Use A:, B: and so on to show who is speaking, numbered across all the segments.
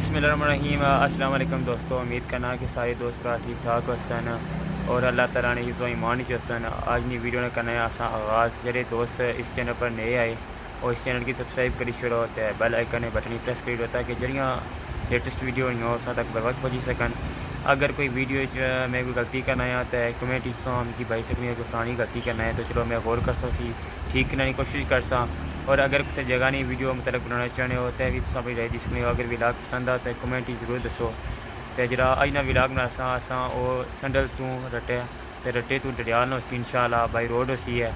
A: बिस्मिल्लाहिर्रहमानिर्रहीम। अस्सलाम वालेकुम दोस्तों, उम्मीद करना कि सारे दोस्त भरा ठीक ठाक हसन और अल्लाह ताला ने हिफ्ज़ो ईमान च हसन। आज नी वीडियो ने करना है असा आगाज़। जेह्ड़े दोस्त इस चैनल पर नए आए और इस चैनल की सब्सक्राइब करी छोड़ो तो बेल आइकन बटन प्रेस करी लो ताकि जड़ियाँ लेटेस्ट वीडियो होनी उस तक बर वक्त पहुँची सकन। अगर कोई वीडियो मैं कोई गलती करना है तो कमेंट इस मिगी पाई सकनी है कोई पुरानी गलती करना है तो चलो मैं गौर कर सी ठीक करने की कोशिश कर सा। और अगर किसी जगह नहीं वीडियो मतलब बनाना चाहते हो तो भी तुम अपनी राय दी सकते हो। अगर विलाग पसंद आ तो कमेंट जरूर दसो। तो जरा अज ना विलाग बनासा असा वो संडल तू रटे तो रटे तू डडियाल ना उसी इंशाल्लाह बाई रोड उसी है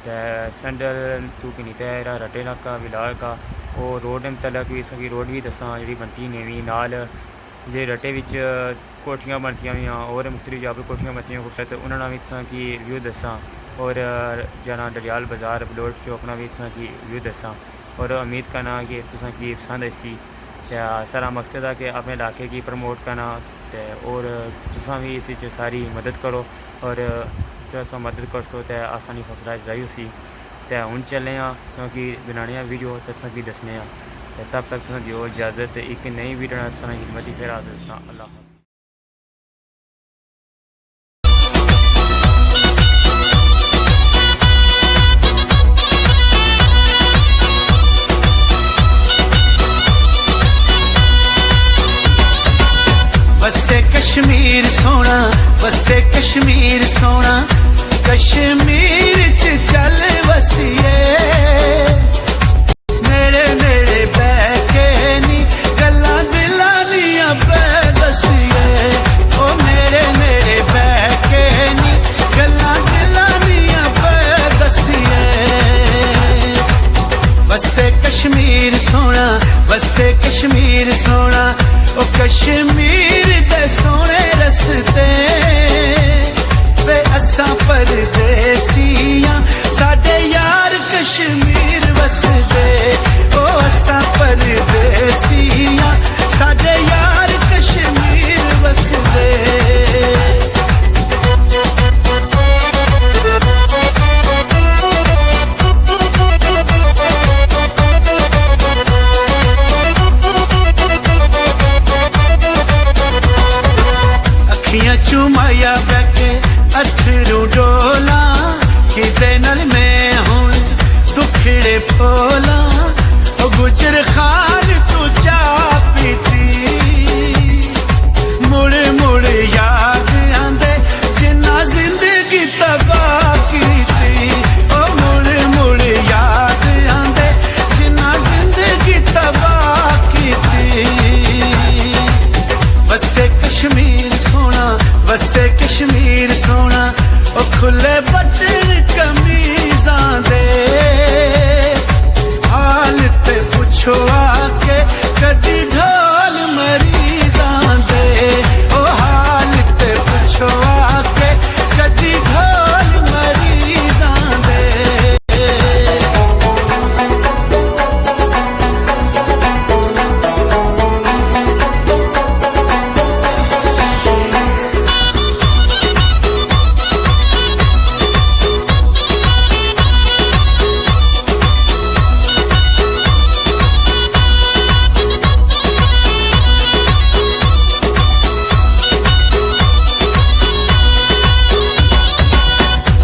A: तो संडल तू कि नहीं तो रटे ना का विलाग का वो रोड में तलक भी इसकी रोड भी दसा जी बनती नेवी नाल जे रटे विच कोठियाँ बनती हुई और मुख्तलिफ जगह पर कोठियाँ बनती खूबसूरत उन्होंने भी तुसा की रिव्यू दसा और जना डडियाल बाज़ार बलोट चौकना भी तुसा की रिव्यू दसा। और उम्मीद करना कि तुसा की पसंद आसी तो सारा मकसद है कि अपने इलाके की प्रमोट करना तो और तुसा भी इस सारी मदद करो और जो मदद कर सो तो आसानी हौसला अफजाई उसी तो हूँ चले क्योंकि बनाने वीडियो तुसा की दसने तो तब तक तुम दियो इजाज़त। एक नई वीडियो तुसा खिदमत फिर हाजिर अल्लाह।
B: बसे कश्मीर सोना, बसे कश्मीर सोना, कश्मीर च चल वसिए नेड़े नेड़े बैके नी गल्लां दिलां दियां पै दसिए ओ नेड़े नेड़े बैके नी गल्लां दिलां दियां पै दसिए। बसे कश्मीर सोना, बसे कश्मीर सोना, ओ कश्मीर दे सोने रस्ते वे असा परदेसियां साडे यार कश्मीर वसदे ओ असा परदेसियां साडे यार कश्मीर वसदे। चुमाया बैठे अथरू डोला किदे नल में हुण दुखड़े फोला ओ गुजर खान तू चा पीती मुड़ मुड़ याद आंदे जिन्ना जिंदगी तबाह कीती ओ मुड़ मुड़ याद आंदे जिन्ना जिंदगी तबाह कीती। बसे कश्मीर सोना, बसे कश्मीर सोना, ओ खुले बटन कमीज़ां दे हाल ते पुछो आके कदी ढोल मरीज़ां दे ओ हाल ते पुछो आके कदी ढोल मरीज़ां दे।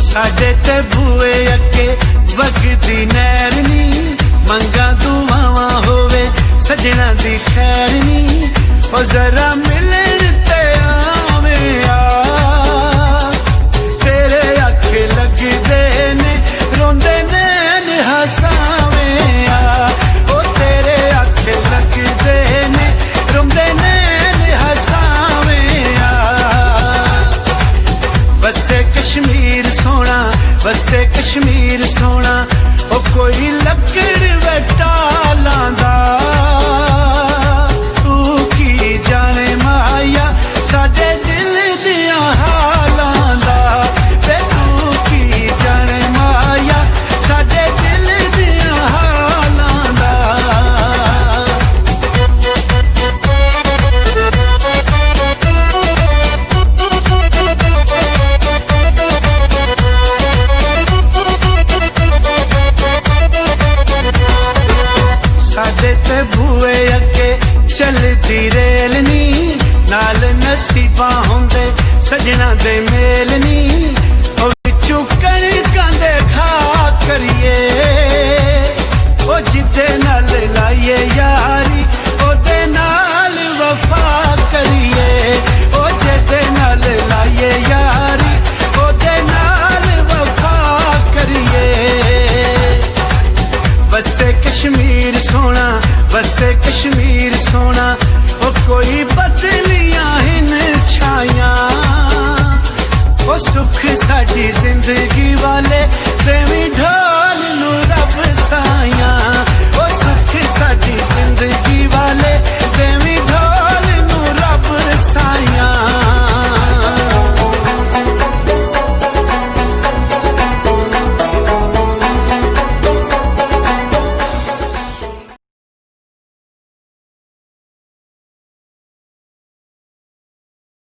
B: साडे ते बुए अगे वगदी नैर नी मंगा दुआवां होवे सजना दी खैर नी ओ जरा मिलन ते आवे आ तेरे अखे लगदे ने रोंदे नैन हसावे आ ओ तेरे अखे लगदे ने रोंदे नैन हसावे आ। बसे कश्मीर सोना, बसे कश्मीर सोना, ओ कोई लकड़ वटा लांदा तू की जाने माया साडे दिल दियां हालां दा वे तू की जाने माया साडे दिल दियां हालां दा। साडे ते बुए अगे चलती रे नसीबा होंदे सजना दे मेल नी ओ विचों कणकां दे खा करिए ओ जिदे नाल लाइए यारी ओदे नाल वफा करिए ओ जिदे नाल लाइए यारी ओदे नाल वफा करिए वसे कश्मीर सोना वसे कश्मीर सोना ओ कोई बदलियां हिन छाया ओ सुख साडी जिंदगी वाले देवी ढोल नू रब साया ओ सुख साडी जिंदगी